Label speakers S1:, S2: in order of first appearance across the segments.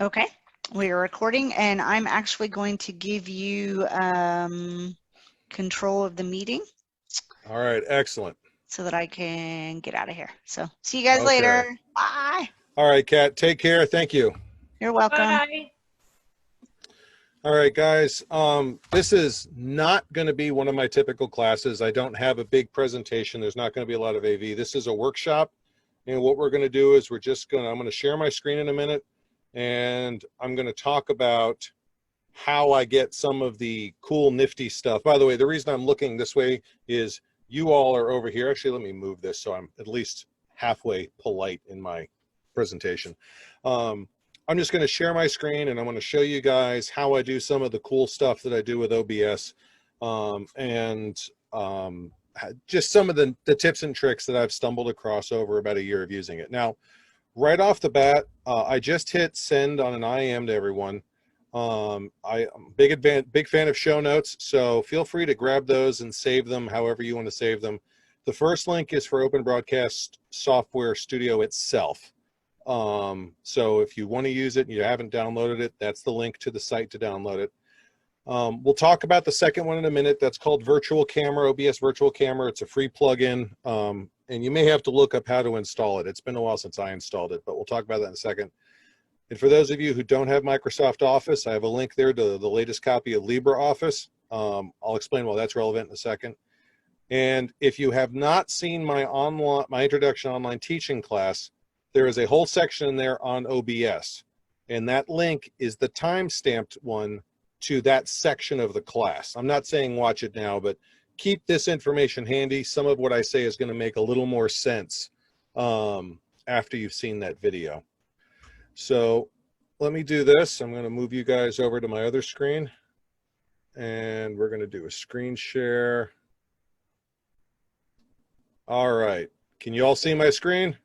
S1: Okay, we are recording, and I'm actually going to give you control of the meeting.
S2: All right, excellent.
S1: So that I can get out of here. So see you guys
S2: Okay.
S1: later. Bye.
S2: All right, Kat, take care. Thank you.
S1: You're welcome.
S3: Bye.
S2: All right, guys. This is not going to be one of my typical classes. I don't have a big presentation. There's not going to be a lot of AV. This is a workshop, and what we're going to do is I'm going to share my screen in a minute, and I'm going to talk about how I get some of the cool, nifty stuff. By the way, the reason I'm looking this way is you all are over here. Actually, let me move this so I'm at least halfway polite in my presentation. I'm just going to share my screen, and I'm going to show you guys how I do some of the cool stuff that I do with OBS, just some of the tips and tricks that I've stumbled across over about a year of using it. Now, right off the bat, I just hit send on an IM to everyone. I'm a big fan of show notes, so feel free to grab those and save them however you want to save them. The first link is for Open Broadcast Software Studio itself. So if you want to use it and you haven't downloaded it, that's the link to the site to download it. We'll talk about the second one in a minute. That's called Virtual Camera, OBS Virtual Camera. It's a free plugin, and you may have to look up how to install it. It's been a while since I installed it, but we'll talk about that in a second. And for those of you who don't have Microsoft Office, I have a link there to the latest copy of LibreOffice. I'll explain why that's relevant in a second. And if you have not seen my introduction online teaching class, there is a whole section in there on OBS. And that link is the time-stamped one to that section of the class. I'm not saying watch it now, but keep this information handy. Some of what I say is going to make a little more sense after you've seen that video. So let me do this. I'm going to move you guys over to my other screen, and we're going to do a screen share. All right. Can you all see my screen?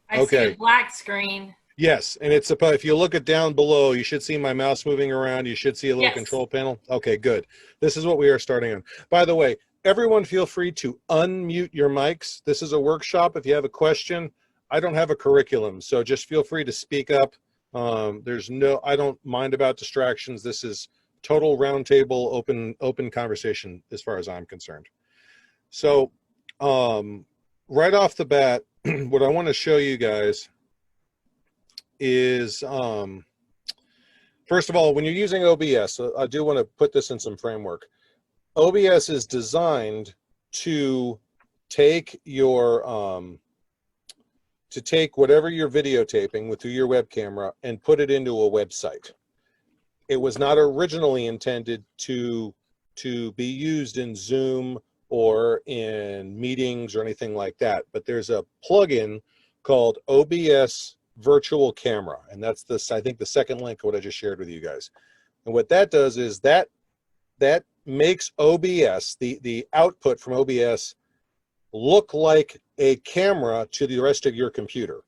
S3: I see a black screen.
S2: Yes, and it's if you look at down below, you should see my mouse moving around. You should see a little control panel. Okay, good. This is what we are starting on. By the way, everyone feel free to unmute your mics. This is a workshop. If you have a question, I don't have a curriculum, so just feel free to speak up. I don't mind about distractions. This is total roundtable, open conversation as far as I'm concerned. So right off the bat, what I want to show you guys is, first of all, when you're using OBS, I do want to put this in some framework. OBS is designed to take your whatever you're videotaping through your web camera and put it into a website. It was not originally intended to be used in Zoom or in meetings or anything like that, but there's a plugin called OBS Virtual Camera, and that's I think the second link of what I just shared with you guys. And what that does is that makes OBS, the output from OBS, look like a camera to the rest of your computer.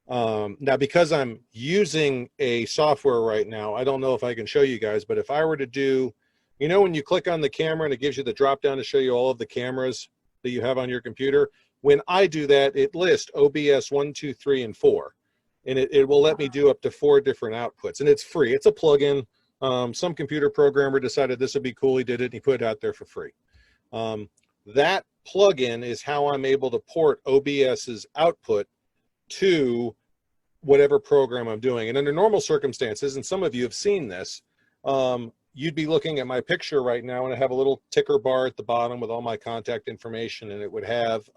S2: Now, because I'm using a software right now, I don't know if I can show you guys, but if I were to do, you know, when you click on the camera and it gives you the drop down to show you all of the cameras that you have on your computer, when I do that, it lists OBS 1, 2, 3, and 4. And it will let me do up to 4 different outputs. And it's free. It's a plugin. Some computer programmer decided this would be cool. He did it, and he put it out there for free. That plugin is how I'm able to port OBS's output to whatever program I'm doing. And under normal circumstances, and some of you have seen this, you'd be looking at my picture right now, and I have a little ticker bar at the bottom with all my contact information, and it would have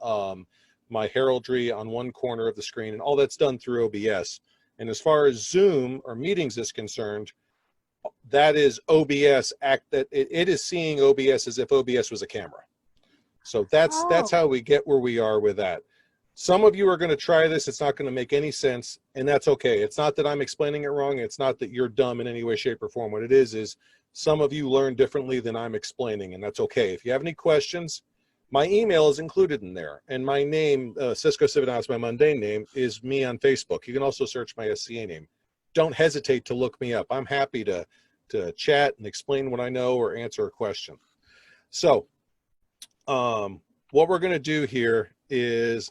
S2: my heraldry on one corner of the screen, and all that's done through OBS. And as far as Zoom or meetings is concerned, that is OBS it is seeing OBS as if OBS was a camera. So that's how we get where we are with that. Some of you are going to try this. It's not going to make any sense, and that's okay. It's not that I'm explaining it wrong. It's not that you're dumb in any way, shape, or form. What it is some of you learn differently than I'm explaining, and that's okay. If you have any questions, my email is included in there, and my name, Cisco Civitas, my mundane name, is me on Facebook. You can also search my SCA name. Don't hesitate to look me up. I'm happy to chat and explain what I know or answer a question. So what we're going to do here is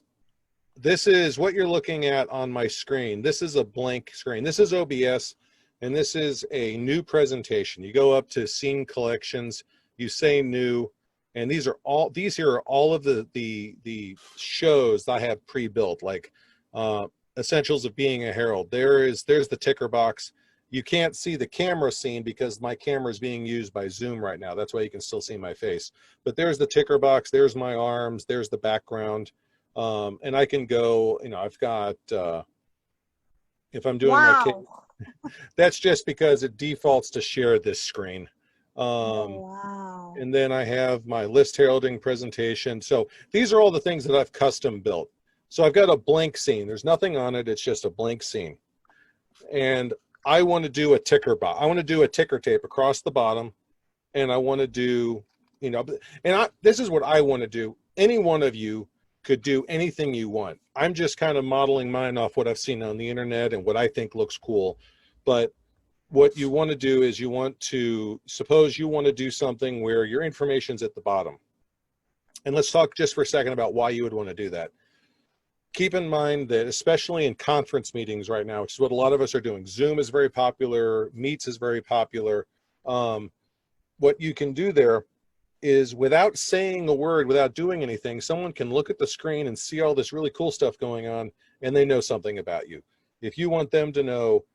S2: this is what you're looking at on my screen. This is a blank screen. This is OBS, and this is a new presentation. You go up to Scene Collections, you say New, and these here are all of the shows that I have pre-built, like Essentials of Being a Herald. There's the ticker box. You can't see the camera scene because my camera is being used by Zoom right now. That's why you can still see my face. But there's the ticker box, there's my arms, there's the background. And I can go, I've got, if I'm doing
S1: Wow.
S2: that's just because it defaults to share this screen.
S1: Wow.
S2: And then I have my list heralding presentation. So these are all the things that I've custom built. So I've got a blank scene. There's nothing on it. It's just a blank scene. And I want to do a ticker box. I want to do a ticker tape across the bottom. And I want to do, this is what I want to do. Any one of you could do anything you want. I'm just kind of modeling mine off what I've seen on the internet and what I think looks cool. But what you want to do is suppose you want to do something where your information's at the bottom. And let's talk just for a second about why you would want to do that. Keep in mind that especially in conference meetings right now, which is what a lot of us are doing, Zoom is very popular, Meets is very popular. What you can do there is without saying a word, without doing anything, someone can look at the screen and see all this really cool stuff going on, and they know something about you. If you want them to know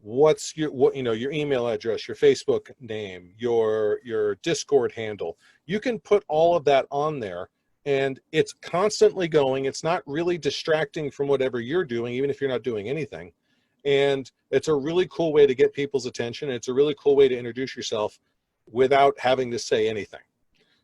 S2: what's your email address, your Facebook name, your Discord handle, you can put all of that on there, and it's constantly going. It's not really distracting from whatever you're doing, even if you're not doing anything. And it's a really cool way to get people's attention. It's a really cool way to introduce yourself without having to say anything.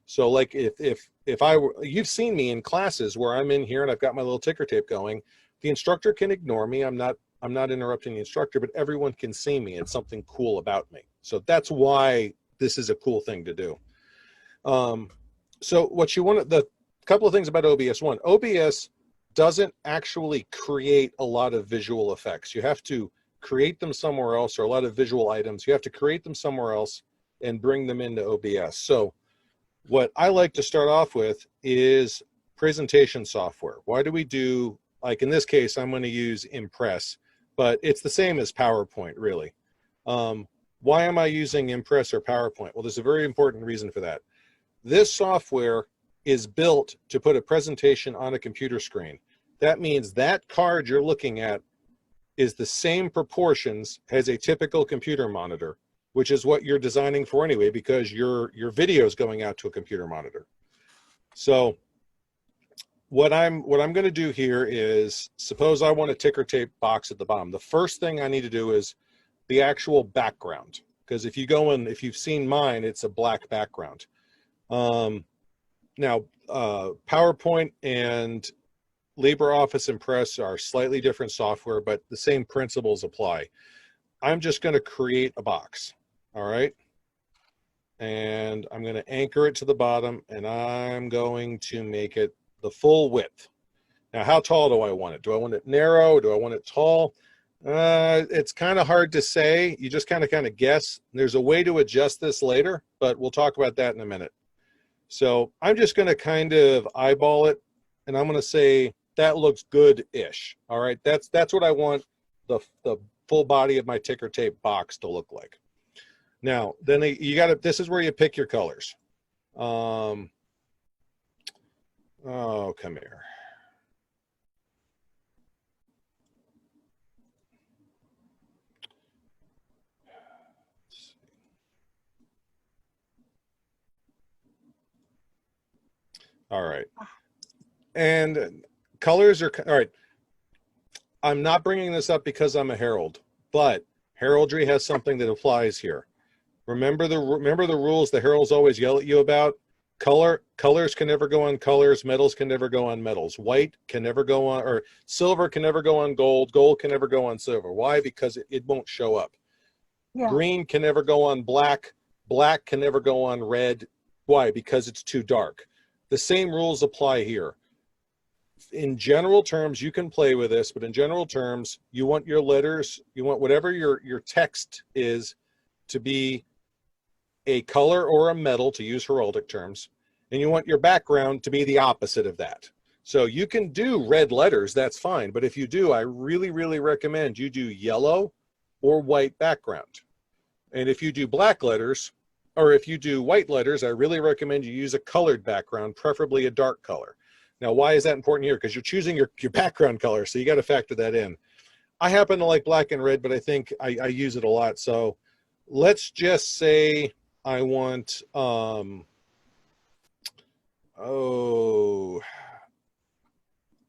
S2: So like you've seen me in classes where I'm in here and I've got my little ticker tape going, the instructor can ignore me. I'm not interrupting the instructor, but everyone can see me. It's something cool about me. So that's why this is a cool thing to do. So what you want, the couple of things about OBS. One, OBS doesn't actually create a lot of visual effects. You have to create them somewhere else, or a lot of visual items. You have to create them somewhere else and bring them into OBS. So what I like to start off with is presentation software. Why do we do, like in this case, I'm going to use Impress, but it's the same as PowerPoint, really. Why am I using Impress or PowerPoint? Well, there's a very important reason for that. This software is built to put a presentation on a computer screen. That means that card you're looking at is the same proportions as a typical computer monitor, which is what you're designing for anyway, because your video is going out to a computer monitor. So what I'm going to do here is, suppose I want a ticker tape box at the bottom. The first thing I need to do is the actual background, because if you've seen mine, it's a black background. Now, PowerPoint and LibreOffice Impress are slightly different software, but the same principles apply. I'm just going to create a box, all right? And I'm going to anchor it to the bottom, and I'm going to make it the full width. Now, how tall do I want it? Do I want it narrow? Do I want it tall? It's kind of hard to say. You just kind of guess. There's a way to adjust this later, but we'll talk about that in a minute. So I'm just going to kind of eyeball it, and I'm going to say that looks good-ish. All right, that's what I want the full body of my ticker tape box to look like. Now, then this is where you pick your colors. Oh, come here. All right. And colors are, all right. I'm not bringing this up because I'm a herald, but heraldry has something that applies here. Remember the rules the heralds always yell at you about? Colors can never go on colors. Metals can never go on metals. White can never go on, or silver can never go on gold. Gold can never go on silver. Why? Because it won't show up. Yeah. Green can never go on black. Black can never go on red. Why? Because it's too dark. The same rules apply here. In general terms, you can play with this, but in general terms, you want your letters, you want whatever your text is to be a color or a metal, to use heraldic terms, and you want your background to be the opposite of that. So you can do red letters, that's fine. But if you do, I really, really recommend you do yellow or white background. And if you do black letters, or if you do white letters, I really recommend you use a colored background, preferably a dark color. Now, why is that important here? Because you're choosing your background color, so you got to factor that in. I happen to like black and red, but I think I use it a lot. So let's just say I want,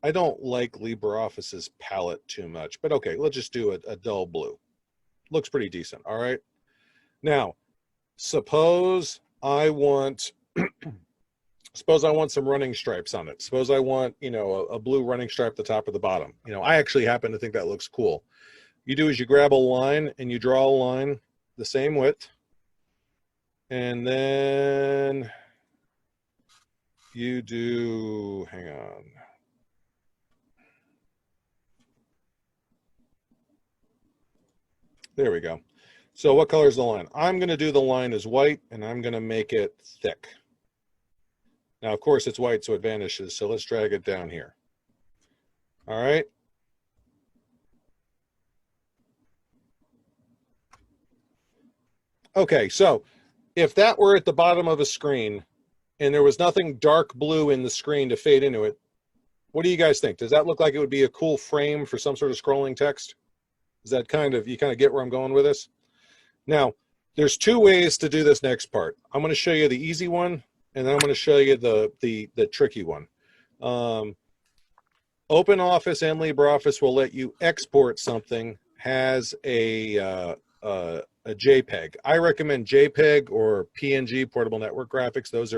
S2: I don't like LibreOffice's palette too much, but okay, let's just do a dull blue. Looks pretty decent, all right? Now, suppose I want some running stripes on it. Suppose I want, you know, a blue running stripe at the top or the bottom. You know, I actually happen to think that looks cool. You do is you grab a line and you draw a line the same width. And then you do, hang on. There we go. So what color is the line? I'm going to do the line as white, and I'm going to make it thick. Now, of course, it's white, so it vanishes. So let's drag it down here. All right. Okay, so if that were at the bottom of a screen and there was nothing dark blue in the screen to fade into it, what do you guys think? Does that look like it would be a cool frame for some sort of scrolling text? Is that you kind of get where I'm going with this? Now, there's two ways to do this next part. I'm going to show you the easy one, and then I'm going to show you the tricky one. OpenOffice and LibreOffice will let you export something as a JPEG. I recommend JPEG or PNG, portable network graphics. Those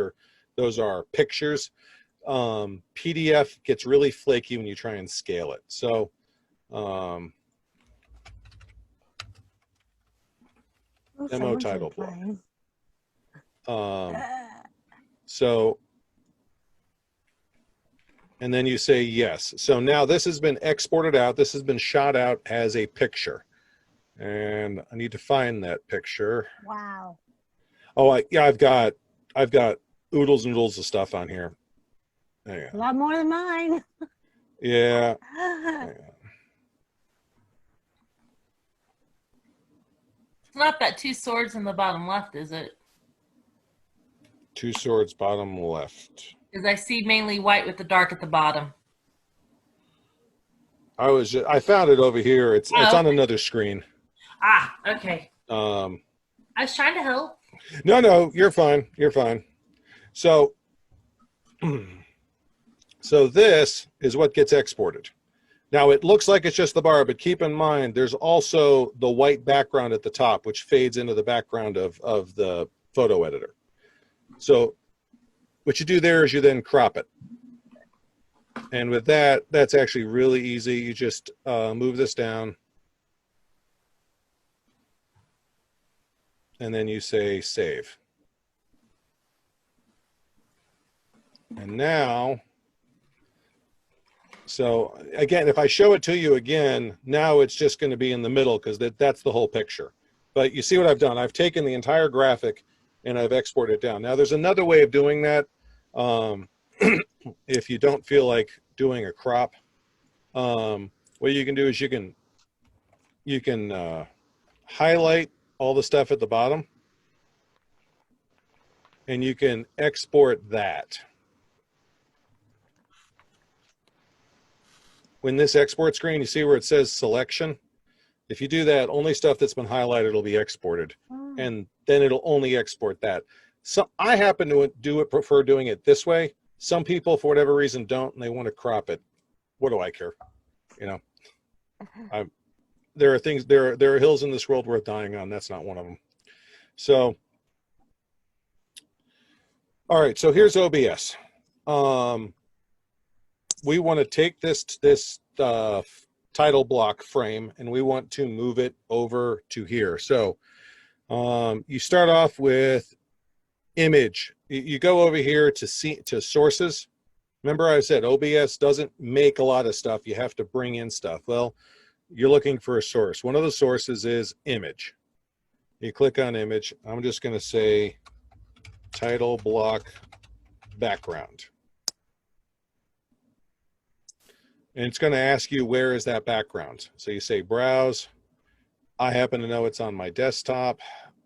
S2: are pictures. PDF gets really flaky when you try and scale it. So demo title block. So, and then you say yes. So now this has been exported out. This has been shot out as a picture. And I need to find that picture.
S4: Wow.
S2: Oh, yeah, I've got oodles and oodles of stuff on here.
S4: A lot more than mine.
S2: Yeah.
S3: It's not that two swords in the bottom left, is it?
S2: Two swords, bottom left.
S3: Because I see mainly white with the dark at the bottom.
S2: I found it over here. It's on another screen.
S3: Ah, okay. I was trying to help.
S2: No, you're fine. You're fine. So, so this is what gets exported. Now it looks like it's just the bar, but keep in mind there's also the white background at the top, which fades into the background of the photo editor. So what you do there is you then crop it. And with that, that's actually really easy. You just move this down. And then you say save. And now, so again, if I show it to you again, now it's just going to be in the middle because that's the whole picture. But you see what I've done? I've taken the entire graphic and I've exported it down. Now there's another way of doing that. If you don't feel like doing a crop, what you can do is you can highlight all the stuff at the bottom and you can export that. When this export screen, you see where it says selection? If you do that, only stuff that's been highlighted will be exported, and then it'll only export that. So I happen to prefer doing it this way. Some people, for whatever reason, don't, and they want to crop it. What do I care? You know, there are hills in this world worth dying on. That's not one of them. So, all right. So here's OBS. We want to take this title block frame and we want to move it over to here. So you start off with image. You go over here to sources. Remember I said OBS doesn't make a lot of stuff. You have to bring in stuff. Well, you're looking for a source. One of the sources is image. You click on image. I'm just going to say title block background. And it's going to ask you, where is that background? So you say browse. I happen to know it's on my desktop,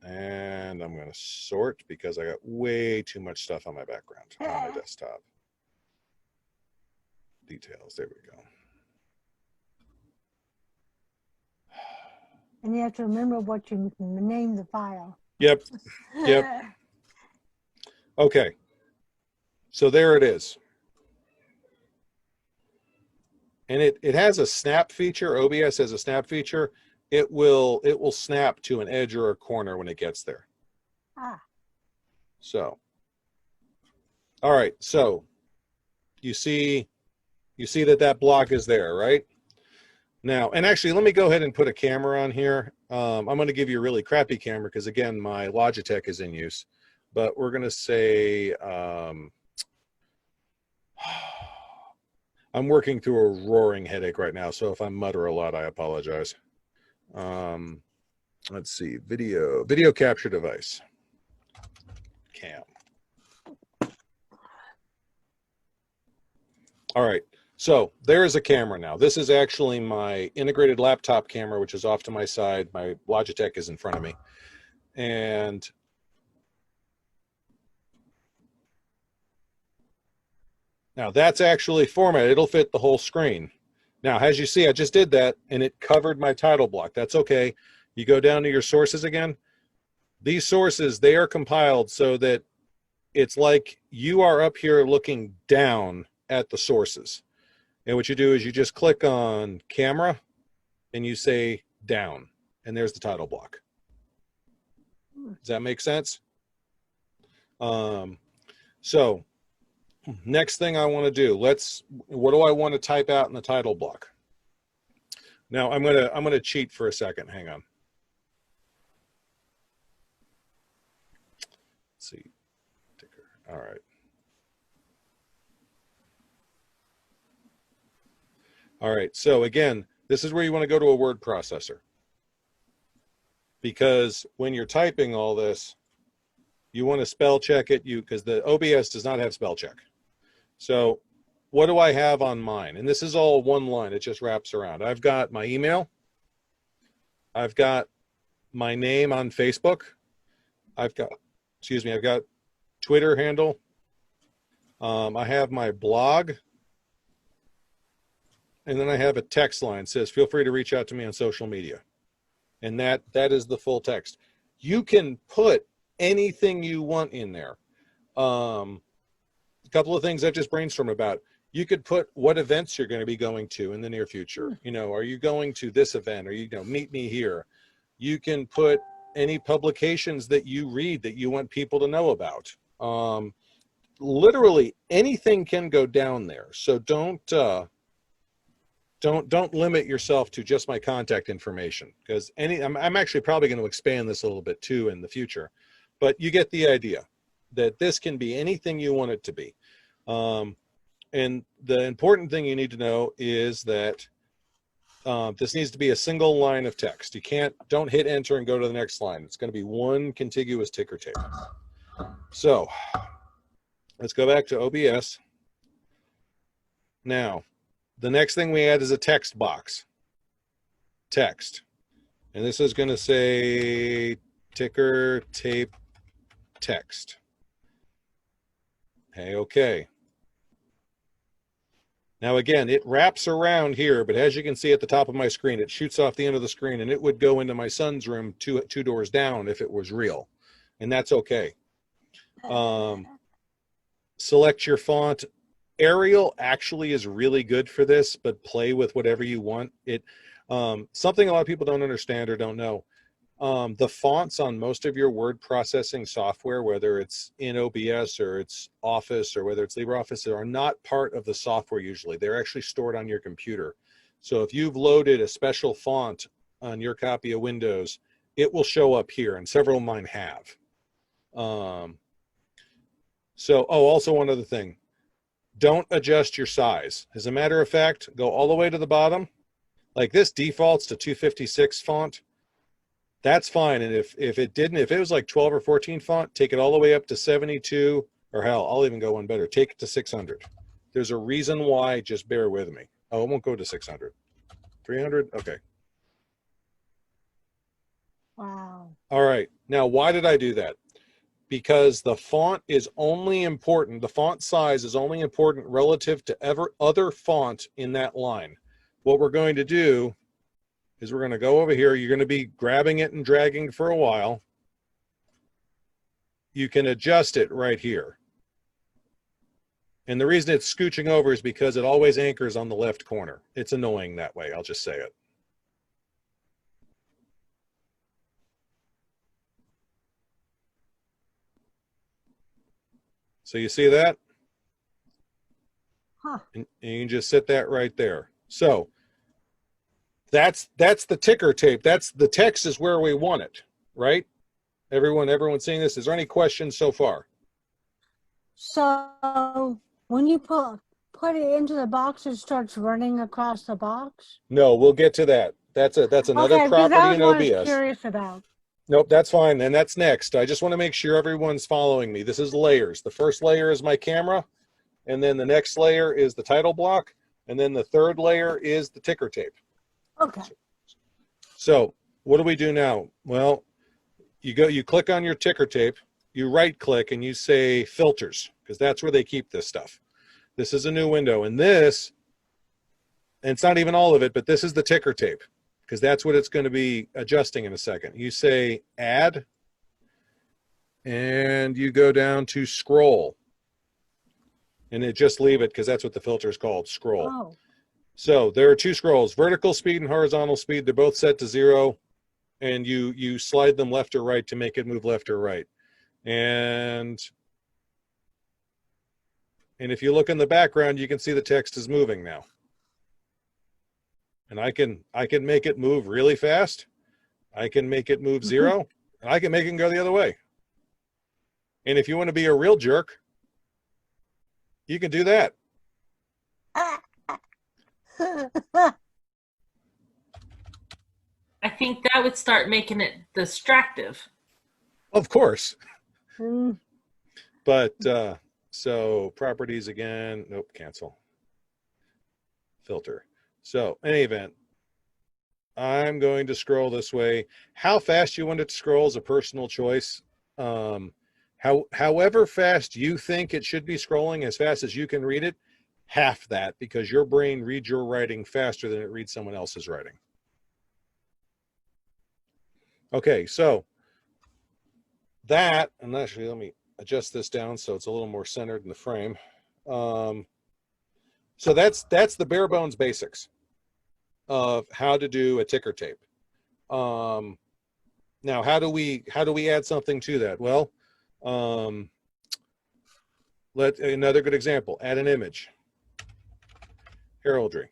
S2: and I'm going to sort because I got way too much stuff on my background on my desktop. Details, there we go.
S4: And you have to remember what you name the file.
S2: Yep. Yep. Okay. So there it is. And it has a snap feature. OBS has a snap feature. It will snap to an edge or a corner when it gets there.
S4: Ah.
S2: So, all right. So you see that block is there, right? Now, and actually, let me go ahead and put a camera on here. I'm going to give you a really crappy camera because, again, my Logitech is in use. But we're going to say, I'm working through a roaring headache right now, so if I mutter a lot, I apologize. Let's see, video capture device, cam. All right. So there is a camera now. This is actually my integrated laptop camera, which is off to my side. My Logitech is in front of me. And now that's actually formatted. It'll fit the whole screen. Now, as you see, I just did that, and it covered my title block. That's okay. You go down to your sources again. These sources, they are compiled so that it's like you are up here looking down at the sources. And what you do is you just click on camera and you say down, and there's the title block. Does that make sense? So next thing I want to do, what do I want to type out in the title block? Now I'm gonna cheat for a second. Hang on. Let's see. Ticker. All right. All right, so again, this is where you want to go to a word processor. Because when you're typing all this, you want to spell check it, because the OBS does not have spell check. So what do I have on mine? And this is all one line, it just wraps around. I've got my email. I've got my name on Facebook. I've got Twitter handle. I have my blog. And then I have a text line that says, feel free to reach out to me on social media. And that is the full text. You can put anything you want in there. A couple of things I've just brainstormed about. You could put what events you're going to be going to in the near future. You know, are you going to this event? Or meet me here. You can put any publications that you read that you want people to know about. Literally anything can go down there. So don't limit yourself to just my contact information, because I'm actually probably going to expand this a little bit too in the future, but you get the idea that this can be anything you want it to be. And the important thing you need to know is that this needs to be a single line of text. Don't hit enter and go to the next line. It's going to be one contiguous ticker tape. So let's go back to OBS. Now, the next thing we add is a text box. Text. And this is going to say ticker tape text. Okay. Now again, it wraps around here, but as you can see at the top of my screen, it shoots off the end of the screen, and it would go into my son's room two doors down if it was real. And that's okay. Select your font. Arial actually is really good for this, but play with whatever you want. Something a lot of people don't understand or don't know. The fonts on most of your word processing software, whether it's in OBS or it's Office or whether it's LibreOffice, are not part of the software usually. They're actually stored on your computer. So if you've loaded a special font on your copy of Windows, it will show up here, and several of mine have. Also one other thing. Don't adjust your size. As a matter of fact, go all the way to the bottom. Like this defaults to 256 font. That's fine. And if it was like 12 or 14 font, take it all the way up to 72, or hell, I'll even go one better. Take it to 600. There's a reason why, just bear with me. Oh, it won't go to 600. 300? Okay.
S4: Wow.
S2: All right. Now, why did I do that? Because the font is only important, the font size is only important relative to other font in that line. What we're going to do is we're going to go over here. You're going to be grabbing it and dragging for a while. You can adjust it right here. And the reason it's scooching over is because it always anchors on the left corner. It's annoying that way, I'll just say it. So you see that?
S4: Huh.
S2: And you can just set that right there. So that's the ticker tape. That's the text is where we want it, right? Everyone seeing this? Is there any questions so far?
S4: So when you put it into the box, it starts running across the box?
S2: No, we'll get to that. That's another
S4: Okay, because
S2: property
S4: that was
S2: in
S4: what I was
S2: OBS.
S4: curious about.
S2: Nope, that's fine. And that's next. I just want to make sure everyone's following me. This is layers. The first layer is my camera, and then the next layer is the title block, and then the third layer is the ticker tape.
S4: Okay.
S2: So what do we do now? Well, you click on your ticker tape, you right click and you say filters, because that's where they keep this stuff. This is a new window, and this, and it's not even all of it, but this is the ticker tape, because that's what it's going to be adjusting in a second. You say add, and you go down to scroll, and just leave it because that's what the filter is called, scroll.
S4: Oh.
S2: So there are two scrolls, vertical speed and horizontal speed. They're both set to 0, and you slide them left or right to make it move left or right. And if you look in the background, you can see the text is moving now. And I can make it move really fast. I can make it move 0, and I can make it go the other way. And if you want to be a real jerk, you can do that.
S3: I think that would start making it distractive.
S2: Of course.
S4: Mm.
S2: But so properties again, nope, cancel. Filter. So in any event, I'm going to scroll this way. How fast you want it to scroll is a personal choice. However fast you think it should be scrolling, as fast as you can read it, half that, because your brain reads your writing faster than it reads someone else's writing. Okay, so that, and actually let me adjust this down so it's a little more centered in the frame. So that's the bare bones basics of how to do a ticker tape. Now, how do we add something to that? Well, another good example, add an image. Heraldry.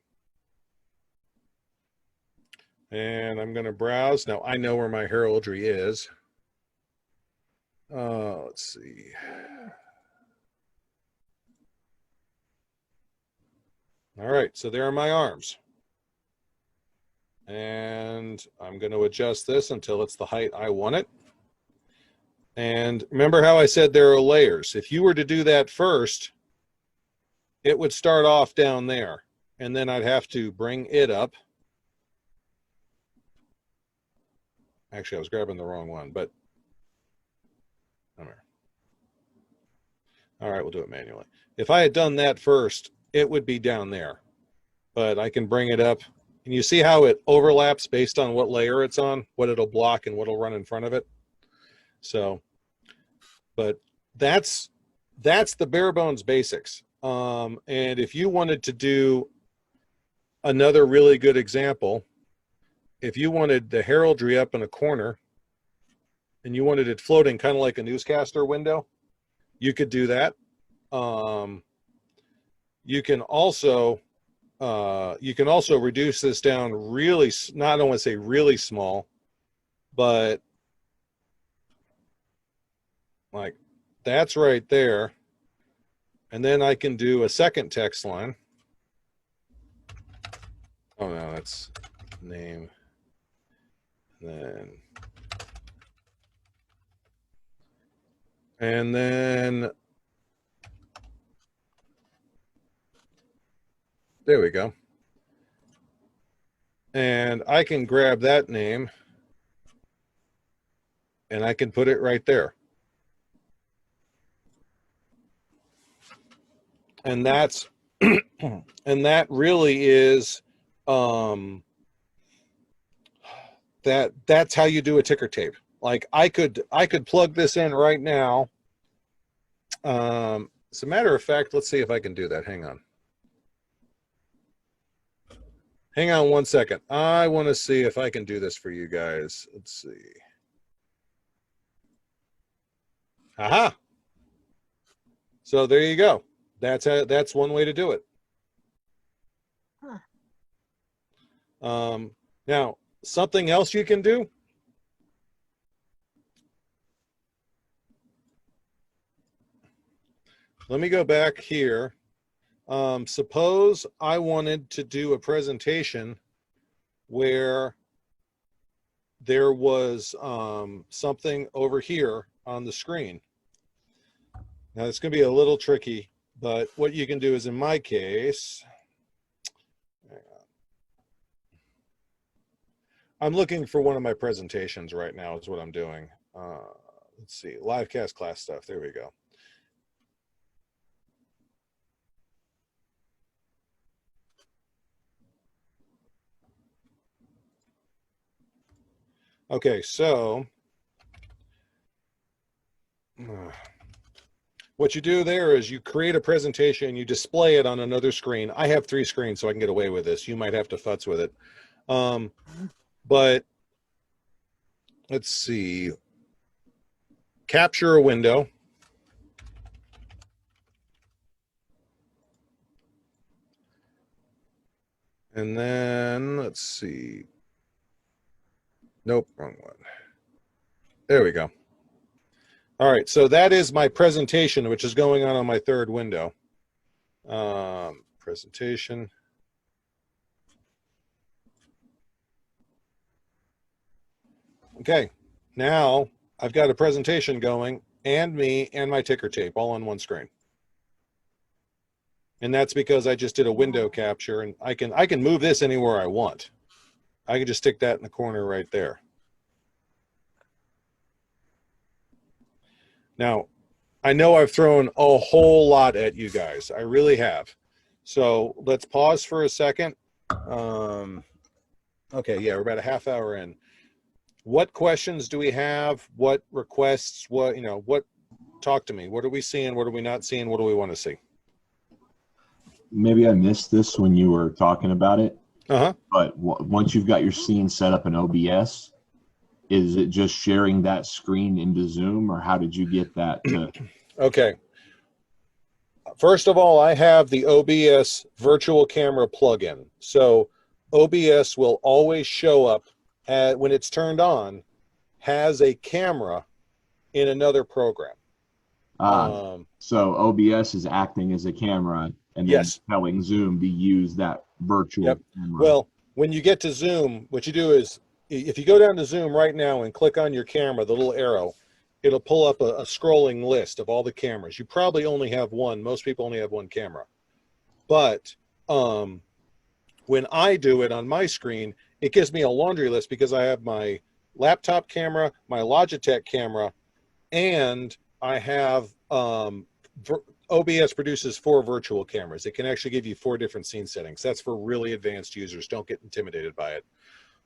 S2: And I'm going to browse. Now I know where my heraldry is. Let's see. All right, so there are my arms. And I'm going to adjust this until it's the height I want it. And remember how I said there are layers. If you were to do that first, it would start off down there. And then I'd have to bring it up. Actually, I was grabbing the wrong one, but all right, we'll do it manually. If I had done that first, it would be down there, but I can bring it up, and you see how it overlaps based on what layer it's on, what it'll block and what'll run in front of it. So, but that's the bare bones basics. And if you wanted to do another really good example, if you wanted the heraldry up in a corner and you wanted it floating kind of like a newscaster window, you could do that. You can also reduce this down really, not I don't want to say really small, but like that's right there. And then I can do a second text line. Oh no, that's name. And then there we go. And I can grab that name and I can put it right there. And that's and that really is that's how you do a ticker tape. Like I could plug this in right now. As a matter of fact, let's see if I can do that. Hang on. Hang on one second. I want to see if I can do this for you guys. Let's see. Aha. So there you go. That's one way to do it.
S4: Huh.
S2: Now, something else you can do. Let me go back here. Suppose I wanted to do a presentation where there was something over here on the screen. Now, it's going to be a little tricky, but what you can do is, in my case, I'm looking for one of my presentations right now is what I'm doing. Let's see, live cast class stuff. There we go. Okay, so what you do there is you create a presentation, you display it on another screen. I have 3 screens, so I can get away with this. You might have to futz with it. But let's see. Capture a window. And then let's see. Nope, wrong one. There we go. All right, so that is my presentation, which is going on my 3rd window. Presentation. Okay, now I've got a presentation going and me and my ticker tape all on one screen. And that's because I just did a window capture, and I can move this anywhere I want. I can just stick that in the corner right there. Now, I know I've thrown a whole lot at you guys. I really have. So let's pause for a second. Okay, yeah, we're about a half hour in. What questions do we have? What requests? What, talk to me. What are we seeing? What are we not seeing? What do we want to see?
S5: Maybe I missed this when you were talking about it.
S2: Uh-huh.
S5: But once you've got your scene set up in OBS, is it just sharing that screen into Zoom, or how did you get that to?
S2: Okay. First of all, I have the OBS virtual camera plugin. So OBS will always show up when it's turned on, has a camera in another program.
S5: So OBS is acting as a camera and then
S2: yes,
S5: telling Zoom to use that virtual
S2: yep.
S5: camera.
S2: Well, when you get to Zoom, what you do is, if you go down to Zoom right now and click on your camera, the little arrow, it'll pull up a scrolling list of all the cameras. You probably only have one. Most people only have one camera. But when I do it on my screen, it gives me a laundry list because I have my laptop camera, my Logitech camera, and I have OBS produces 4 virtual cameras. It can actually give you 4 different scene settings. That's for really advanced users. Don't get intimidated by it.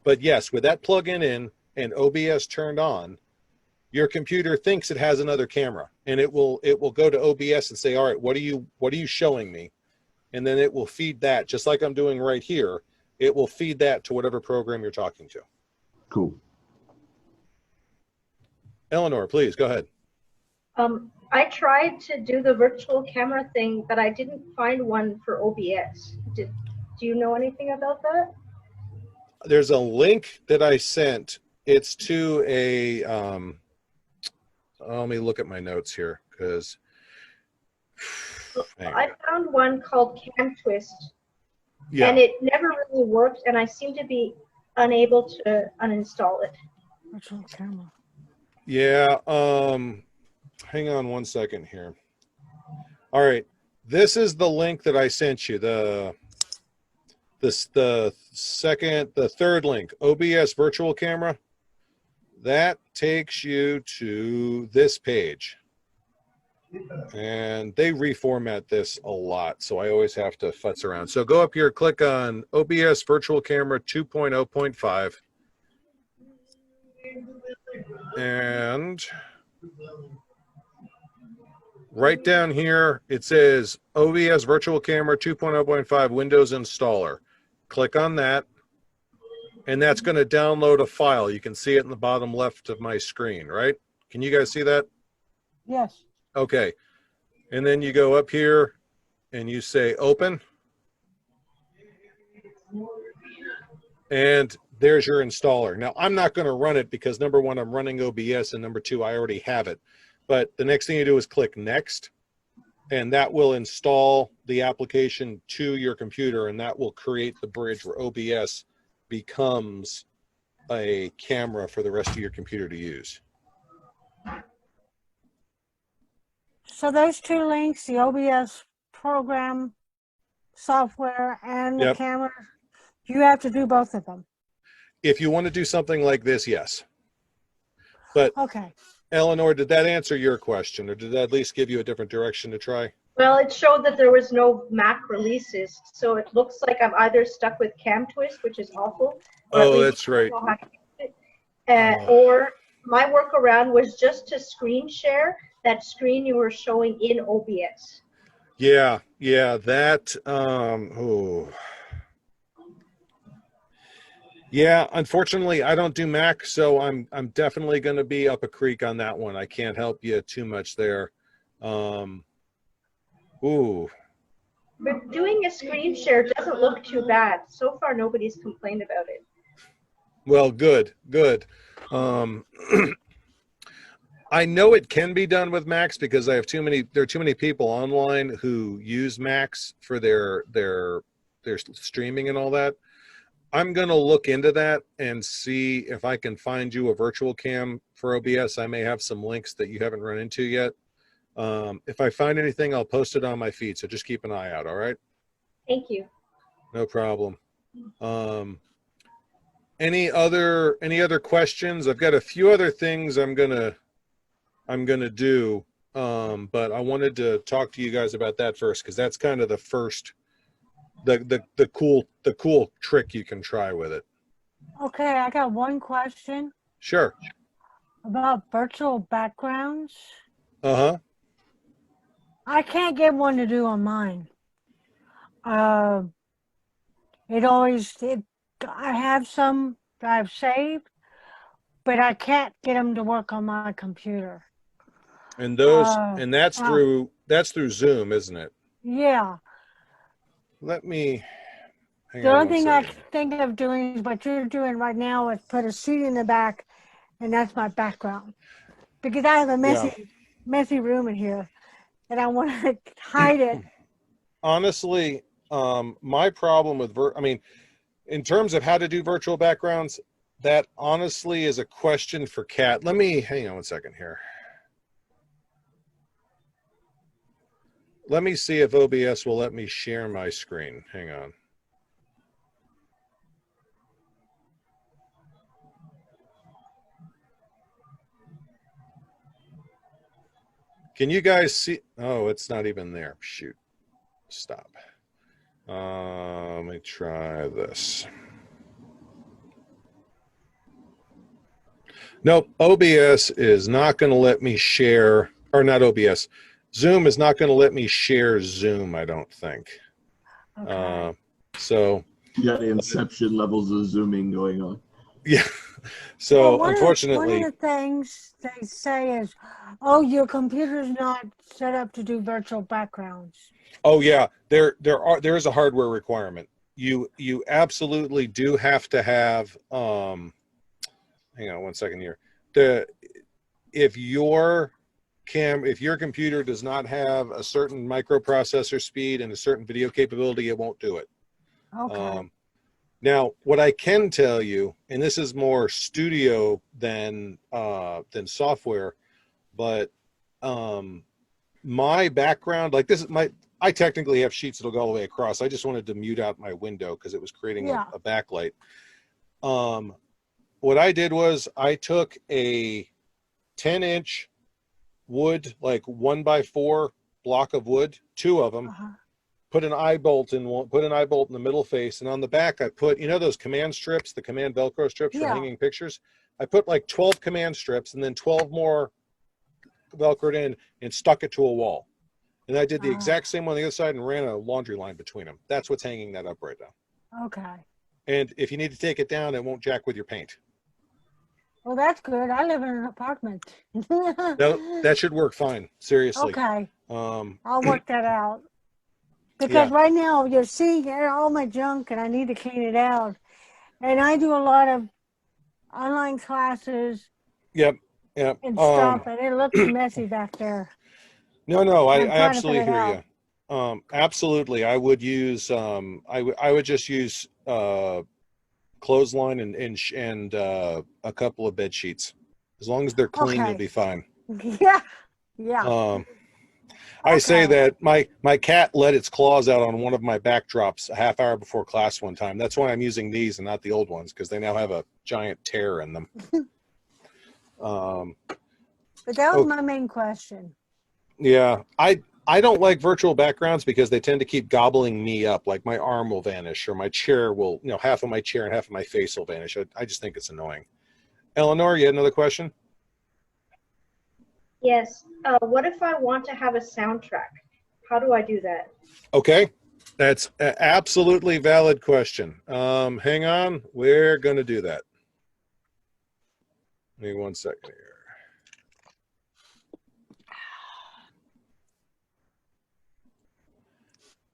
S2: But yes, with that plug-in in and OBS turned on, your computer thinks it has another camera, and it will go to OBS and say, all right, what are you showing me? And then it will feed that, just like I'm doing right here. It will feed that to whatever program you're talking to.
S5: Cool.
S2: Eleanor, please go ahead.
S6: I tried to do the virtual camera thing, but I didn't find one for OBS. Do you know anything about that?
S2: There's a link that I sent. It's to a, let me look at my notes here, because
S6: I found one called Cam Twist,
S2: yeah.
S6: and it never really worked, and I seem to be unable to uninstall it.
S4: Virtual camera.
S2: Yeah, hang on one second here. All right, this is the link that I sent you. the third link, OBS virtual camera, that takes you to this page. And they reformat this a lot, so I always have to futz around. So go up here, click on OBS virtual camera 2.0.5. And right down here, it says OBS virtual camera 2.0.5 Windows installer. Click on that, and that's going to download a file. You can see it in the bottom left of my screen, right? Can you guys see that?
S4: Yes.
S2: Okay. And then you go up here and you say open. And there's your installer. Now, I'm not going to run it because number one, I'm running OBS, and number two, I already have it. But the next thing you do is click next, and that will install the application to your computer, and that will create the bridge where OBS becomes a camera for the rest of your computer to use.
S4: So those two links, the OBS program, software, and the
S2: Yep.
S4: camera, you have to do both of them.
S2: If you want to do something like this, yes. But
S4: Okay.
S2: Eleanor, did that answer your question, or did that at least give you a different direction to try?
S6: Well, it showed that there was no Mac releases, so it looks like I'm either stuck with CamTwist, which is awful. Or at
S2: Oh,
S6: least
S2: that's right.
S6: I don't know how to use it. Or my workaround was just to screen share that screen you were showing in OBS.
S2: Yeah, that, oh. Yeah, unfortunately, I don't do Mac, so I'm definitely going to be up a creek on that one. I can't help you too much there. Ooh.
S6: But doing a screen share doesn't look too bad. So far, nobody's complained about it.
S2: Well, good. I know it can be done with Macs because there are too many people online who use Macs for their streaming and all that. I'm going to look into that and see if I can find you a virtual cam for OBS. I may have some links that you haven't run into yet. If I find anything, I'll post it on my feed. So just keep an eye out. All right.
S6: Thank you.
S2: No problem. Any other questions? I've got a few other things I'm gonna do, but I wanted to talk to you guys about that first because that's kind of the first, the cool trick you can try with it.
S4: Okay, I got one question
S2: Sure.
S4: about virtual backgrounds.
S2: Uh-huh.
S4: I can't get one to do on mine. I have some that I've saved, but I can't get them to work on my computer.
S2: And that's through Zoom, isn't it?
S4: Yeah.
S2: Let me hang
S4: The
S2: on
S4: only
S2: one
S4: thing I
S2: second.
S4: can think of doing is what you're doing right now is put a seat in the back, and that's my background. Because I have a messy room in here, and I want to hide it.
S2: Honestly, my problem with in terms of how to do virtual backgrounds, that honestly is a question for Kat. Let me hang on one second here. Let me see if OBS will let me share my screen. Hang on. Can you guys see? Oh, it's not even there. Shoot. Stop. Let me try this. Nope. OBS is not going to let me share, or not OBS. Zoom is not going to let me share Zoom, I don't think.
S4: Okay.
S2: So
S5: You got inception levels of zooming going on.
S2: yeah. So
S4: Well,
S2: unfortunately,
S4: one of the things they say is, "Oh, your computer's not set up to do virtual backgrounds."
S2: oh yeah, there is a hardware requirement. You absolutely do have to have. Hang on one second here. If your computer does not have a certain microprocessor speed and a certain video capability, it won't do it.
S4: Okay.
S2: Now, what I can tell you, and this is more studio than software, but my background, like this, I technically have sheets that'll go all the way across. I just wanted to mute out my window because it was creating
S4: Yeah.
S2: a backlight. What I did was I took a 10-inch wood, like 1x4 block of wood, 2 of them,
S4: Uh-huh.
S2: put an eye bolt in the middle face, and on the back I put, you know, those command strips, the command Velcro strips for
S4: Yeah.
S2: hanging pictures. I put like 12 command strips and then 12 more Velcroed in and stuck it to a wall. And I did the
S4: Ah.
S2: exact same on the other side and ran a laundry line between them. That's what's hanging that up right now.
S4: Okay.
S2: And if you need to take it down, it won't jack with your paint.
S4: Well, that's good. I live in an apartment.
S2: That should work fine. Seriously.
S4: Okay.
S2: Um,
S4: I'll work that out. Because
S2: Yeah.
S4: right now you're seeing all my junk and I need to clean it out. And I do a lot of online classes
S2: Yep.
S4: and stuff, and it looks messy back there.
S2: No, I
S4: I'm trying to
S2: absolutely
S4: figure it
S2: hear you. Absolutely. I would use, I would just use clothesline and a couple of bed sheets. As long as they're clean,
S4: Okay.
S2: you'll be fine.
S4: Yeah. Yeah.
S2: I say
S4: Okay.
S2: that my cat let its claws out on one of my backdrops a half hour before class one time. That's why I'm using these and not the old ones, because they now have a giant tear in them.
S4: But that was
S2: okay.
S4: my main question.
S2: Yeah, I don't like virtual backgrounds because they tend to keep gobbling me up. Like my arm will vanish, or my chair will, you know, half of my chair and half of my face will vanish. I just think it's annoying. Eleanor, you had another question?
S6: Yes. What if I want to have a soundtrack? How do I do that?
S2: Okay, that's an absolutely valid question. Hang on, we're going to do that. Give me 1 second here.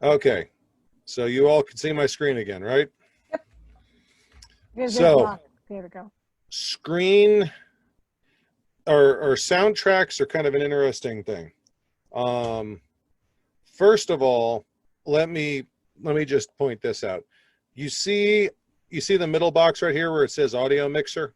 S2: Okay, so you all can see my screen again, right?
S4: Here's
S2: So-
S4: this box. There we go.
S2: Screen or soundtracks are kind of an interesting thing. First of all, let me just point this out. You see the middle box right here where it says audio mixer?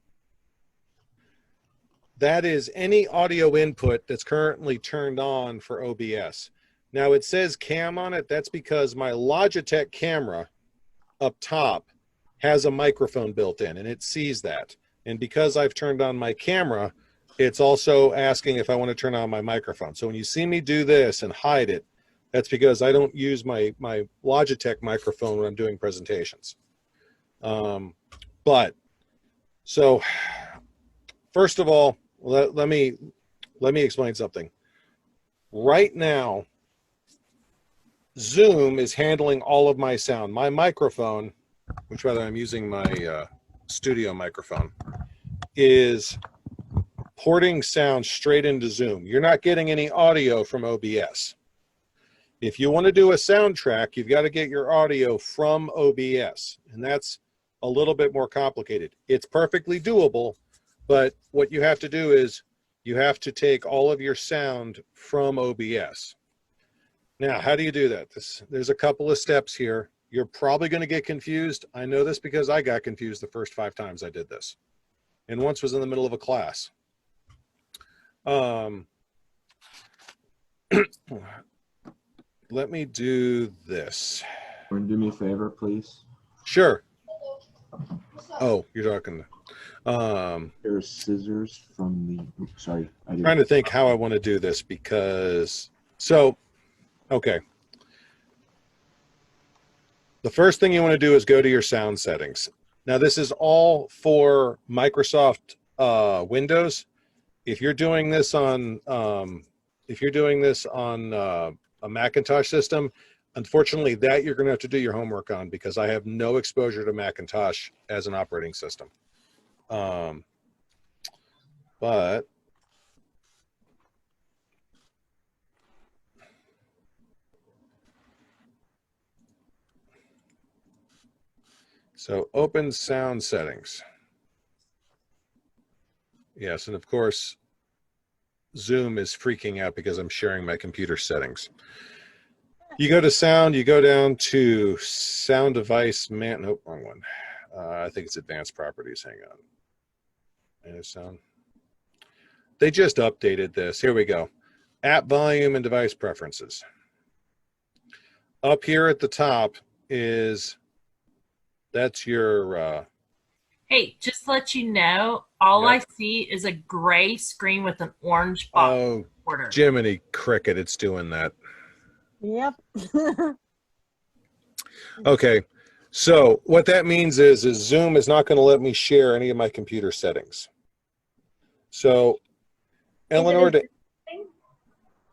S2: That is any audio input that's currently turned on for OBS. Now it says cam on it. That's because my Logitech camera up top has a microphone built in and it sees that. And because I've turned on my camera, it's also asking if I want to turn on my microphone. So when you see me do this and hide it, that's because I don't use my Logitech microphone when I'm doing presentations. But so first of all, let me explain something. Right now, Zoom is handling all of my sound. My microphone, which rather I'm using my studio microphone, is porting sound straight into Zoom. You're not getting any audio from OBS. If you want to do a soundtrack, you've got to get your audio from OBS, and that's a little bit more complicated. It's perfectly doable, but what you have to do is you have to take all of your sound from OBS. Now, how do you do that? There's a couple of steps here. You're probably going to get confused. I know this because I got confused the first 5 times I did this. And once was in the middle of a class. Let me do this.
S5: Want to do me a favor, please?
S2: Sure. Oh, you're talking.
S5: There's scissors from the. Oops, sorry, I didn't.
S2: Trying to think how I want to do this because. So, okay. The first thing you want to do is go to your sound settings. Now, this is all for Microsoft Windows. If you're doing this on a Macintosh system, unfortunately, that you're going to have to do your homework on because I have no exposure to Macintosh as an operating system. But so open sound settings. Yes, and of course, Zoom is freaking out because I'm sharing my computer settings. You go to sound, you go down to sound device, nope, wrong one. I think it's advanced properties, hang on. Manage sound. They just updated this, here we go. App volume and device preferences. up here at the top that's your
S3: Hey, just to let you know, all
S2: Yep.
S3: I see is a gray screen with an orange box
S2: oh
S3: border.
S2: Jiminy Cricket, it's doing that.
S4: Yep.
S2: Okay, so what that means is Zoom is not going to let me share any of my computer settings. So Eleanor,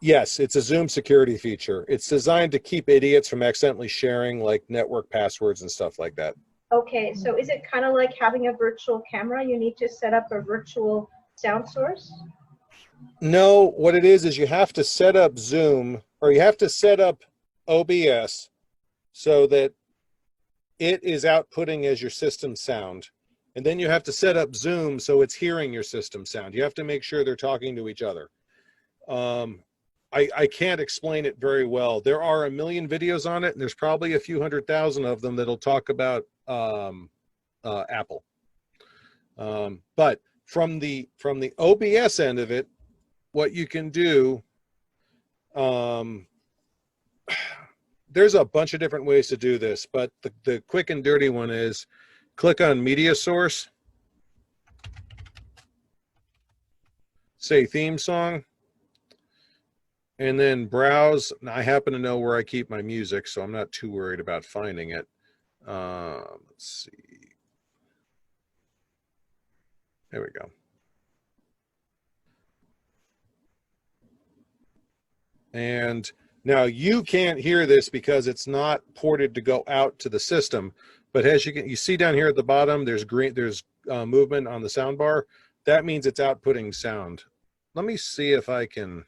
S2: yes, it's a Zoom security feature. It's designed to keep idiots from accidentally sharing like network passwords and stuff like that.
S6: Okay, so is it kind of like having a virtual camera? You need to set up a virtual sound source?
S2: No, what it is you have to set up Zoom, or you have to set up OBS so that it is outputting as your system sound. And then you have to set up Zoom so it's hearing your system sound. You have to make sure they're talking to each other. I can't explain it very well. There are a million videos on it, and there's probably a few 100,000 of them that'll talk about Apple. But from the OBS end of it, what you can do, there's a bunch of different ways to do this, but the quick and dirty one is click on media source, say theme song, and then browse. I happen to know where I keep my music, so I'm not too worried about finding it. Let's see. There we go. And now you can't hear this because it's not ported to go out to the system. But as you see down here at the bottom, there's movement on the sound bar. That means it's outputting sound. Let me see if I can.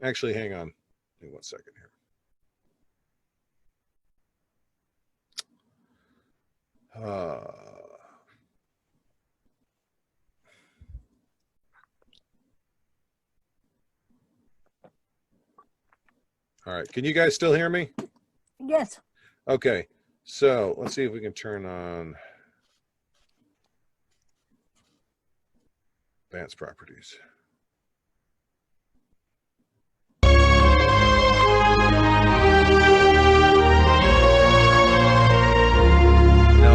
S2: Actually, hang on. Give me 1 second here. All right. Can you guys still hear me?
S4: Yes.
S2: Okay. So let's see if we can turn on advanced properties. No,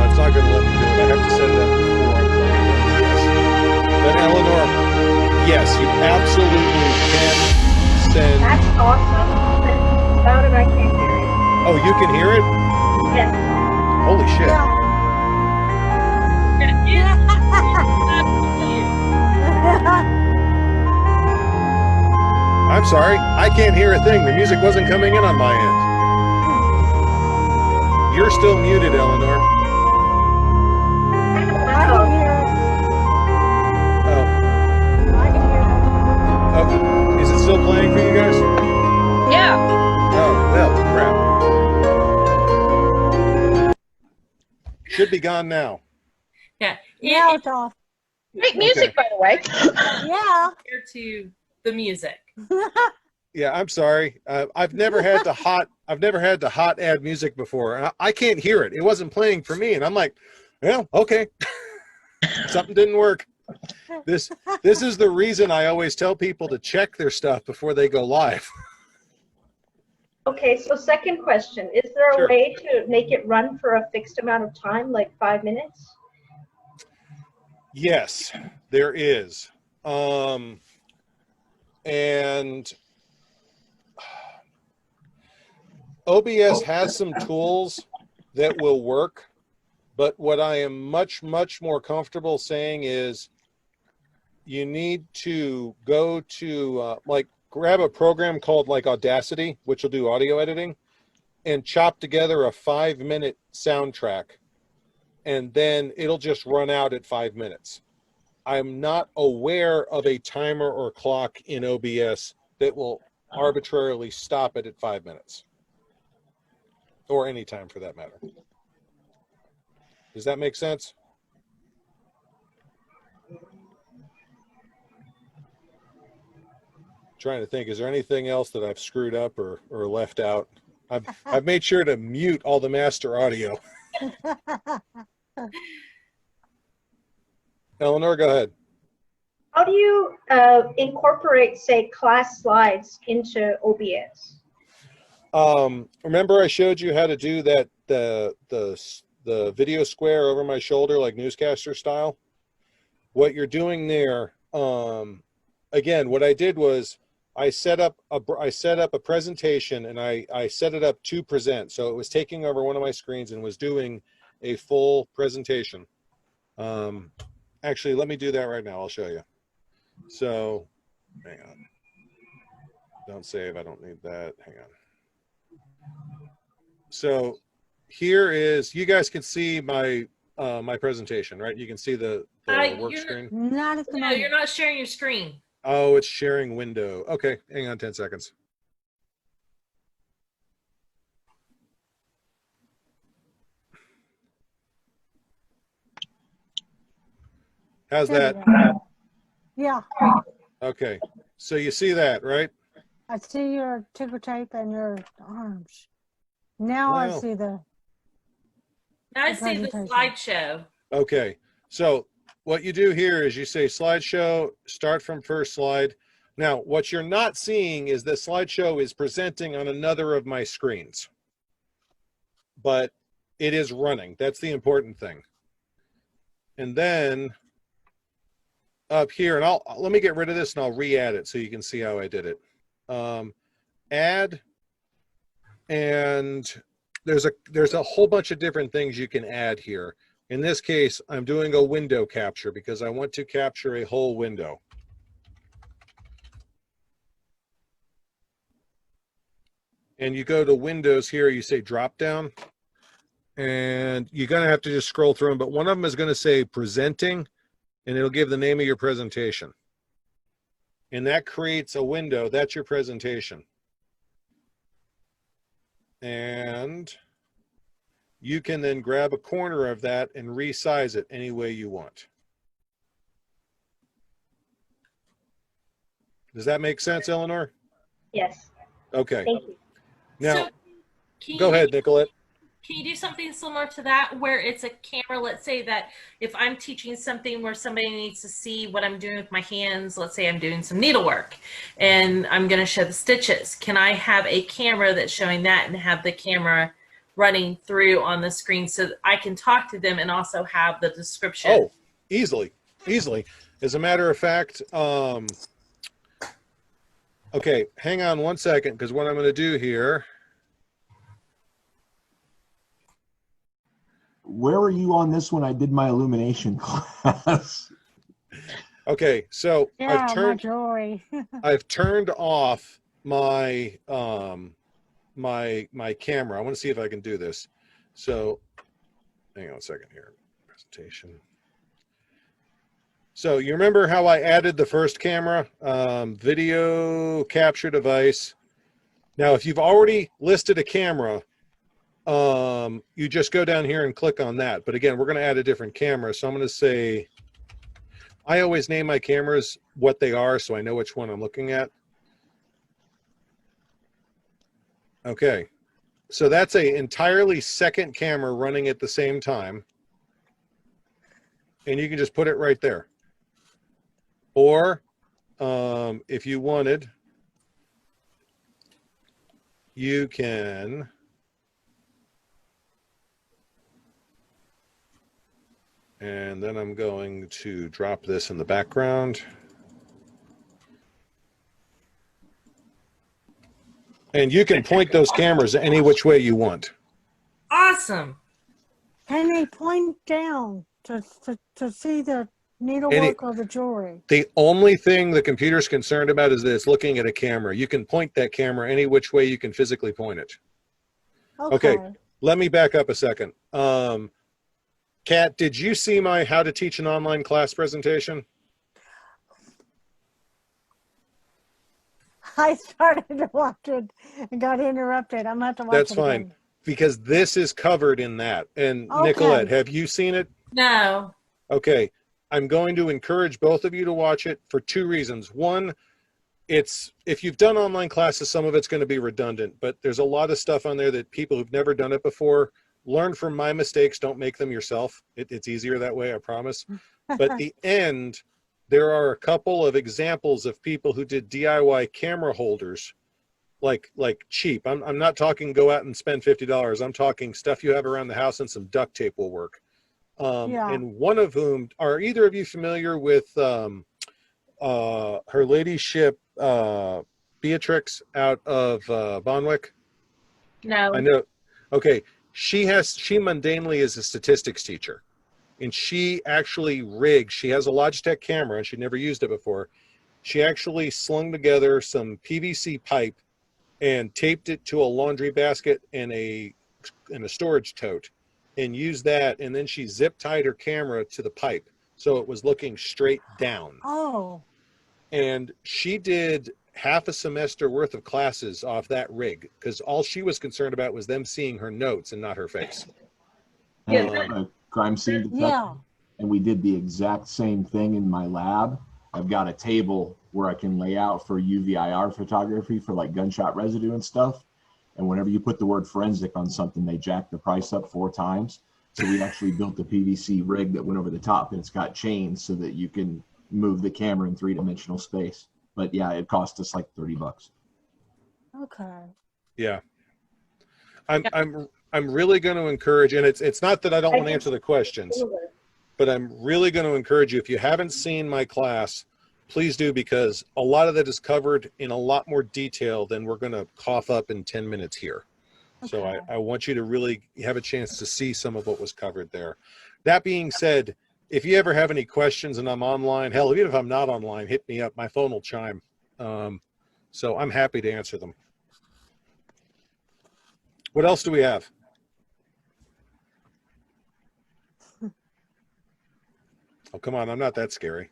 S2: it's not going to let me do it. I have to set it up before I'm playing it. Yes. But Eleanor, yes, you absolutely can send.
S6: That's awesome. But without it, I can't hear it.
S2: Oh, you can hear it?
S6: Yes.
S2: Holy shit. I'm sorry. I can't hear a thing. The music wasn't coming in on my end. You're still muted, Eleanor.
S4: I can hear it.
S2: Oh.
S4: I can hear it.
S2: Oh. Is it still playing for you guys?
S7: Yeah.
S2: Oh, well, crap. Should be gone now.
S3: Yeah.
S4: Now it's off.
S7: Great music, by the way.
S4: Yeah.
S3: Compared to the music.
S2: Yeah, I'm sorry. I've never had to hot add music before. I can't hear it. It wasn't playing for me, and I'm like, well, okay. Something didn't work. This is the reason I always tell people to check their stuff before they go live.
S6: Okay, so second question. Is there
S2: Sure.
S6: a way to make it run for a fixed amount of time, like 5 minutes?
S2: Yes, there is. And OBS has some tools that will work, but what I am much, much more comfortable saying is you need to go to grab a program called like Audacity, which will do audio editing, and chop together a 5-minute soundtrack, and then it'll just run out at 5 minutes. I'm not aware of a timer or clock in OBS that will arbitrarily stop it at 5 minutes, or any time for that matter. Does that make sense? Trying to think, is there anything else that I've screwed up or left out? I've made sure to mute all the master audio. Eleanor, go ahead.
S6: How do you incorporate, say, class slides into OBS?
S2: Remember I showed you how to do that, the video square over my shoulder, like newscaster style? What you're doing there, again, what I did was I set up a presentation, and I set it up to present. So it was taking over one of my screens and was doing a full presentation. Actually, let me do that right now. I'll show you. So hang on. Don't save. I don't need that. Hang on. So here is, you guys can see my my presentation, right? You can see the work screen.
S4: Not at the
S3: No,
S4: moment.
S3: you're not sharing your screen.
S2: Oh, it's sharing window. Okay, hang on 10 seconds. How's
S4: There
S2: that?
S4: we go. Yeah,
S2: Okay, so you see that, right?
S4: I see your ticker tape and your arms. Now I
S2: Wow.
S4: see the.
S3: Now I
S4: The
S3: see the
S4: presentation.
S3: slideshow.
S2: Okay, so what you do here is you say slideshow, start from first slide. Now, what you're not seeing is the slideshow is presenting on another of my screens, but it is running. That's the important thing. And then up here, and let me get rid of this and I'll re-add it so you can see how I did it. Add, and there's a whole bunch of different things you can add here. In this case, I'm doing a window capture because I want to capture a whole window. And you go to Windows here, you say drop down, and you're going to have to just scroll through them, but one of them is going to say presenting, and it'll give the name of your presentation. And that creates a window. That's your presentation. And you can then grab a corner of that and resize it any way you want. Does that make sense, Eleanor?
S6: Yes.
S2: Okay.
S6: Thank you.
S2: Now,
S3: So, can
S2: go
S3: you
S2: ahead, Nicolette.
S3: Can you do something similar to that where it's a camera? Let's say that if I'm teaching something where somebody needs to see what I'm doing with my hands, let's say I'm doing some needlework and I'm going to show the stitches. Can I have a camera that's showing that and have the camera running through on the screen so that I can talk to them and also have the description?
S2: Oh, easily, easily. As a matter of fact, okay, hang on one second, because what I'm going to do here.
S5: Where were you on this when I did my illumination class?
S2: Okay, so
S4: Yeah,
S2: I've turned off my my camera. I want to see if I can do this. So hang on a second here. Presentation. So you remember how I added the first camera, video capture device. Now, if you've already listed a camera, you just go down here and click on that. But again, we're going to add a different camera. So I'm going to say, I always name my cameras what they are so I know which one I'm looking at. Okay, so that's an entirely second camera running at the same time. And you can just put it right there. Or if you wanted, you can and then I'm going to drop this in the background. And you can point those cameras any which way you want.
S3: Awesome.
S4: Can they point down to see the needlework or the jewelry?
S2: The only thing the computer's concerned about is that it's looking at a camera. You can point that camera any which way you can physically point it. Okay, let me back up a second. Kat, did you see my how to teach an online class presentation?
S4: I started to watch it and got interrupted. I'm going to have to watch
S2: That's
S4: it
S2: fine,
S4: again.
S2: because this is covered in that. And
S4: Okay.
S2: Nicolette, have you seen it?
S3: No.
S2: Okay, I'm going to encourage both of you to watch it for two reasons. One, it's if you've done online classes, some of it's going to be redundant, but there's a lot of stuff on there that people who've never done it before learn from my mistakes. Don't make them yourself. It's easier that way, I promise. But at the end, there are a couple of examples of people who did DIY camera holders like cheap. I'm not talking go out and spend $50. I'm talking stuff you have around the house and some duct tape will work.
S4: Yeah.
S2: And one of whom, are either of you familiar with her ladyship Beatrix out of Bonwick?
S3: No.
S2: I know. Okay, she mundanely is a statistics teacher, and she actually rigged. She has a Logitech camera, and she never used it before. She actually slung together some PVC pipe and taped it to a laundry basket and a storage tote, and used that. And then she zip tied her camera to the pipe so it was looking straight down.
S4: Oh.
S2: And she did half a semester worth of classes off that rig because all she was concerned about was them seeing her notes and not her face.
S5: And a crime scene detective,
S4: Yeah.
S5: and we did the exact same thing in my lab. I've got a table where I can lay out for UVIR photography for like gunshot residue and stuff. And whenever you put the word forensic on something, they jack the price up 4 times. So we actually built a PVC rig that went over the top, and it's got chains so that you can move the camera in 3-dimensional space. But yeah, it cost us like $30.
S4: Okay.
S2: Yeah. I'm really going to encourage, and it's not that I don't want to answer the questions, but I'm really going to encourage you, if you haven't seen my class, please do, because a lot of that is covered in a lot more detail than we're going to cough up in 10 minutes here. So
S4: Okay.
S2: I want you to really have a chance to see some of what was covered there. That being said, if you ever have any questions and I'm online, hell, even if I'm not online, hit me up. My phone will chime. So I'm happy to answer them. What else do we have? Oh, come on. I'm not that scary.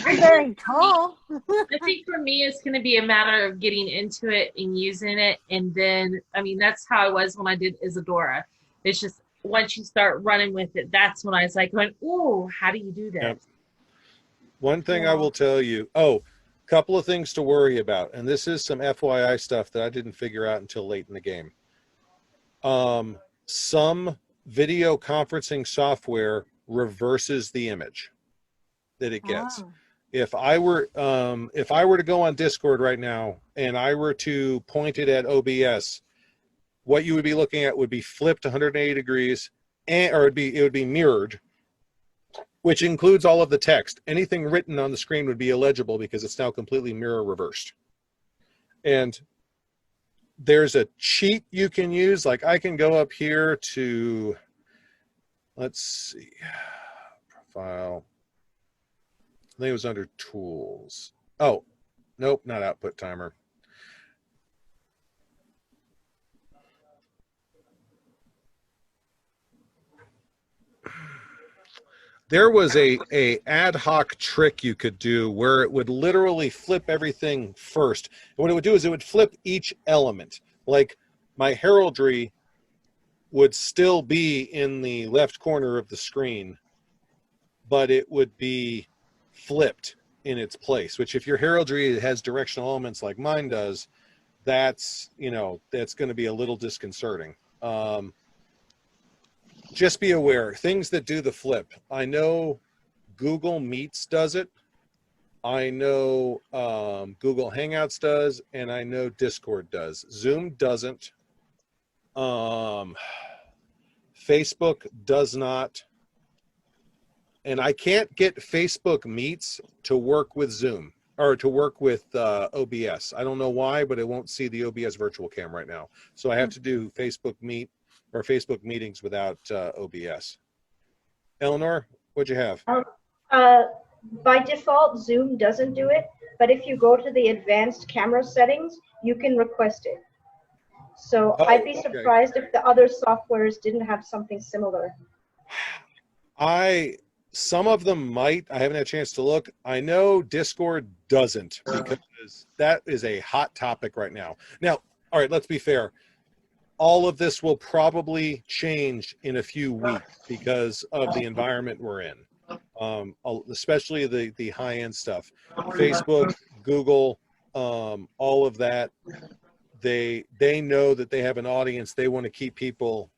S4: I'm very tall.
S3: I think for me, it's going to be a matter of getting into it and using it. And then, I mean, that's how I was when I did Isadora. It's just once you start running with it, that's when I was like going, ooh, how do you do this?
S2: Yep. One thing
S4: Yeah.
S2: I will tell you, couple of things to worry about. And this is some FYI stuff that I didn't figure out until late in the game. Some video conferencing software reverses the image that it gets.
S4: Ah.
S2: If I were to go on Discord right now and I were to point it at OBS, what you would be looking at would be flipped 180 degrees, or it would be mirrored, which includes all of the text. Anything written on the screen would be illegible because it's now completely mirror reversed. And there's a cheat you can use. Like I can go up here to, let's see, profile. I think it was under tools. Oh, nope, not output timer. There was a ad hoc trick you could do where it would literally flip everything first. And what it would do is it would flip each element. Like my heraldry would still be in the left corner of the screen, but it would be flipped in its place, which if your heraldry has directional elements like mine does, that's going to be a little disconcerting. Just be aware, things that do the flip. I know Google Meets does it. I know Google Hangouts does, and I know Discord does. Zoom doesn't. Facebook does not. And I can't get Facebook Meets to work with Zoom or to work with OBS. I don't know why, but it won't see the OBS virtual cam right now. So I have to do Facebook Meet or Facebook meetings without OBS. Eleanor, what'd you have?
S6: By default, Zoom doesn't do it, but if you go to the advanced camera settings, you can request it. So
S2: Oh,
S6: I'd be
S2: okay.
S6: surprised if the other softwares didn't have something similar.
S2: Some of them might. I haven't had a chance to look. I know Discord doesn't because that is a hot topic right now. Now, all right, let's be fair. All of this will probably change in a few weeks because of the environment we're in, especially the high-end stuff. Facebook, Google, all of that, they know that they have an audience. They want to keep people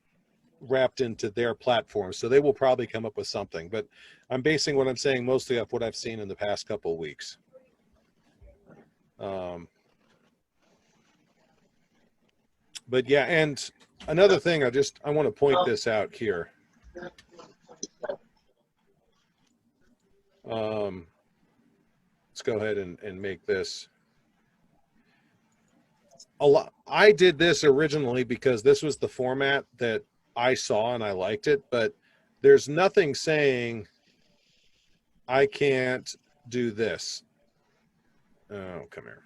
S2: wrapped into their platform, so they will probably come up with something, but I'm basing what I'm saying mostly off what I've seen in the past couple of weeks. But yeah, and another thing, I want to point this out here. Let's go ahead and make this. I did this originally because this was the format that I saw and I liked it, but there's nothing saying I can't do this. Oh, come here.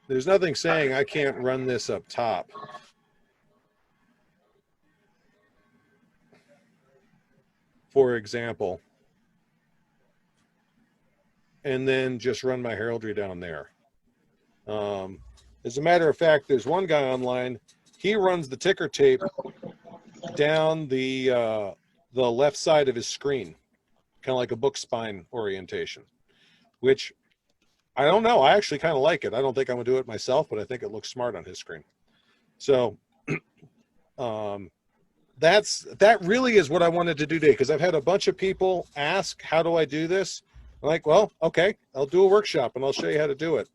S2: There's nothing saying I can't run this up top. For example, and then just run my heraldry down there. As a matter of fact, there's one guy online, he runs the ticker tape down the left side of his screen, kind of like a book spine orientation, which I don't know. I actually kind of like it. I don't think I'm going to do it myself, but I think it looks smart on his screen. So that really is what I wanted to do today, because I've had a bunch of people ask, how do I do this? I'm like, well, okay, I'll do a workshop and I'll show you how to do it.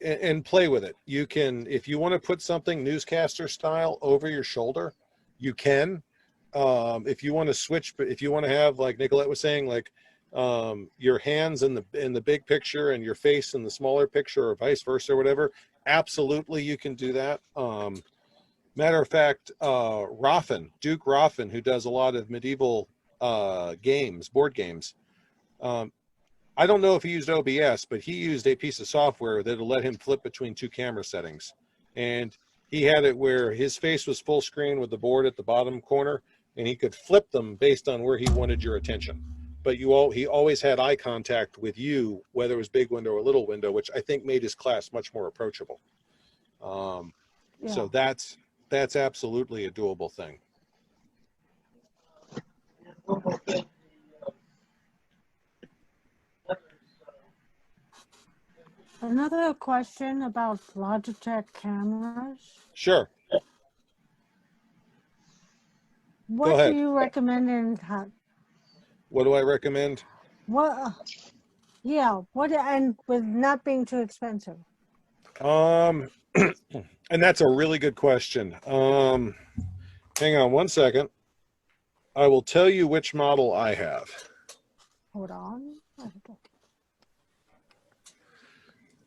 S2: And play with it. You can, if you want to put something newscaster style over your shoulder, you can. If you want to switch, but if you want to have, like Nicolette was saying, like your hands in the big picture and your face in the smaller picture, or vice versa, or whatever, absolutely you can do that. Matter of fact, Duke Roffin, who does a lot of medieval games, board games, I don't know if he used OBS, but he used a piece of software that'll let him flip between two camera settings. And he had it where his face was full screen with the board at the bottom corner, and he could flip them based on where he wanted your attention. But he always had eye contact with you, whether it was big window or little window, which I think made his class much more approachable. So that's absolutely a doable thing.
S4: Another question about Logitech cameras.
S2: Sure.
S4: What do you recommend in
S2: What do I recommend?
S4: what? Yeah, what, and with not being too expensive.
S2: And that's a really good question. Hang on one second. I will tell you which model I have.
S4: Hold on.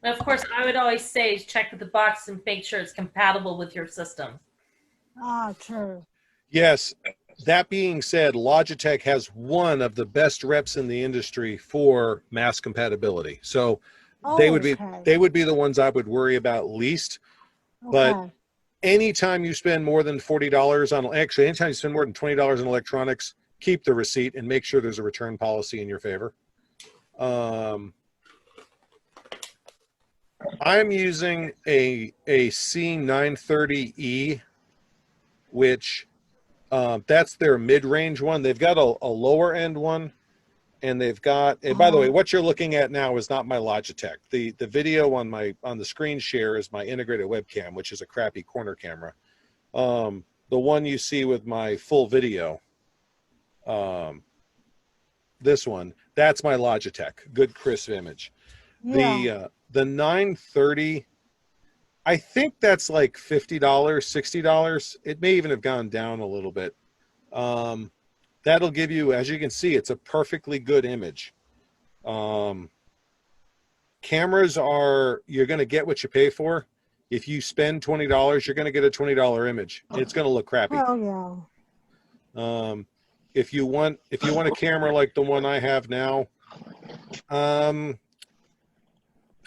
S3: Of course, I would always say check the box and make sure it's compatible with your system.
S4: Ah, true.
S2: Yes. That being said, Logitech has one of the best reps in the industry for mass compatibility. So they would be the ones I would worry about least. But anytime you spend more than $40 on, actually, anytime you spend more than $20 on electronics, keep the receipt and make sure there's a return policy in your favor. I'm using a C930E, which that's their mid-range one. They've got a lower end one, and they've got, and by the way, what you're looking at now is not my Logitech. The video on the screen share is my integrated webcam, which is a crappy corner camera. The one you see with my full video, this one, that's my Logitech, good crisp image. Yeah. The 930, I think that's like $50, $60. It may even have gone down a little bit. That'll give you, as you can see, it's a perfectly good image. Cameras are, you're going to get what you pay for. If you spend $20, you're going to get a $20 image. It's going to look crappy.
S4: Oh yeah.
S2: If you want a camera like the one I have now,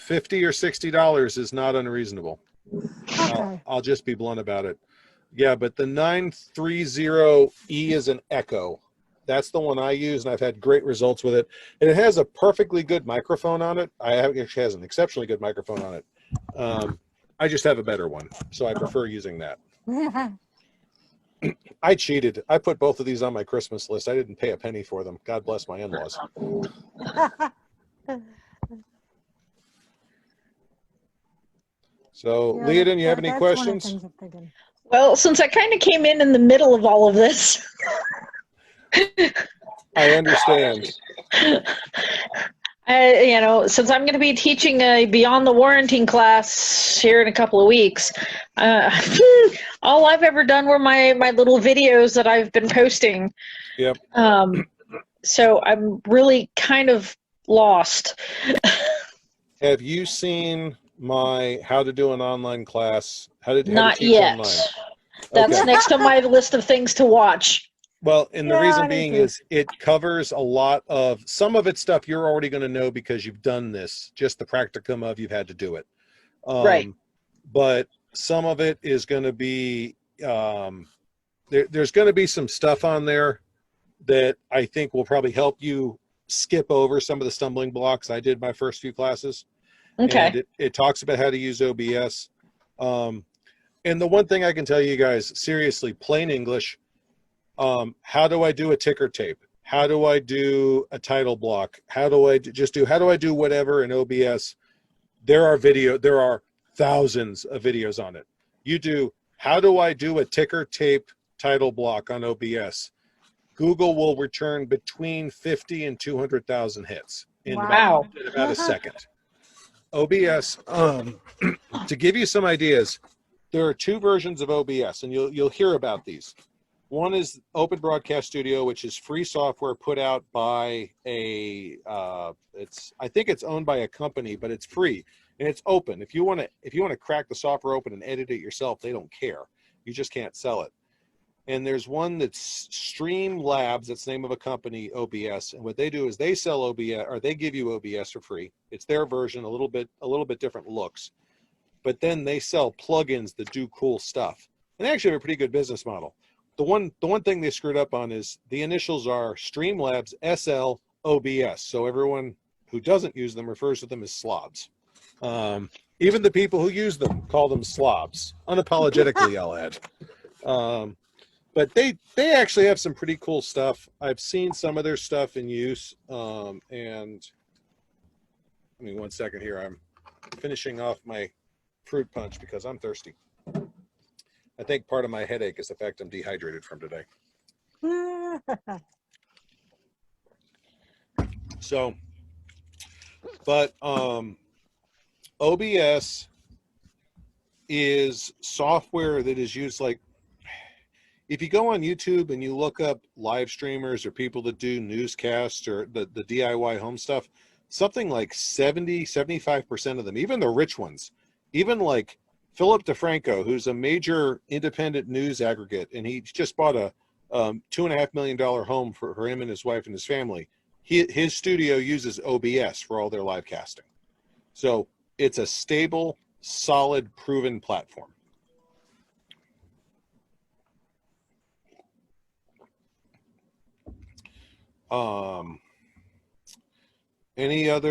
S2: $50 or $60 is not unreasonable.
S4: Okay.
S2: I'll just be blunt about it. Yeah, but the 930E is an Echo. That's the one I use, and I've had great results with it. And it has a perfectly good microphone on it. It actually has an exceptionally good microphone on it. I just have a better one, so I prefer using that. I cheated. I put both of these on my Christmas list. I didn't pay a penny for them. God bless my in-laws. So, Leodin, you have any questions?
S7: Well, since I kind of came in the middle of all of this,
S2: I understand.
S7: Since I'm going to be teaching a Beyond the Warranting class here in a couple of weeks, all I've ever done were my little videos that I've been posting.
S2: Yep.
S7: So I'm really kind of lost.
S2: Have you seen my how to do an online class? How to
S7: Not
S2: teach
S7: yet.
S2: online?
S7: That's
S2: Okay.
S7: next on my list of things to watch.
S2: Well, and the
S4: Yeah,
S2: reason
S4: I
S2: being
S4: do.
S2: is it covers a lot of some of it's stuff you're already going to know because you've done this, just the practicum of you've had to do it.
S7: Right.
S2: But some of it is going to be there's going to be some stuff on there that I think will probably help you skip over some of the stumbling blocks. I did my first few classes,
S7: Okay.
S2: and it talks about how to use OBS. And the one thing I can tell you guys, seriously, plain English, how do I do a ticker tape? How do I do a title block? How do I do whatever in OBS? There are thousands of videos on it. You do, how do I do a ticker tape title block on OBS? Google will return between 50 and 200,000 hits in
S7: Wow.
S2: about a second. OBS, to give you some ideas, there are two versions of OBS, and you'll hear about these. One is Open Broadcast Studio, which is free software put out by I think it's owned by a company, but it's free and it's open. If you want to crack the software open and edit it yourself, they don't care. You just can't sell it. And there's one that's Streamlabs, that's the name of a company, OBS. And what they do is they sell OBS, or they give you OBS for free. It's their version, a little bit different looks. But then they sell plugins that do cool stuff. And they actually have a pretty good business model. The one thing they screwed up on is the initials are Streamlabs SL OBS. So everyone who doesn't use them refers to them as slobs. Even the people who use them call them slobs, unapologetically, I'll add. But they actually have some pretty cool stuff. I've seen some of their stuff in use. And give me 1 second here. I'm finishing off my fruit punch because I'm thirsty. I think part of my headache is the fact I'm dehydrated from today. So, but OBS is software that is used, like, if you go on YouTube and you look up live streamers or people that do newscasts or the DIY home stuff, something like 75% of them, even the rich ones, even like Philip DeFranco, who's a major independent news aggregate, and he just bought a $2.5 million home for him and his wife and his family. His studio uses OBS for all their live casting. So it's a stable, solid, proven platform. Any other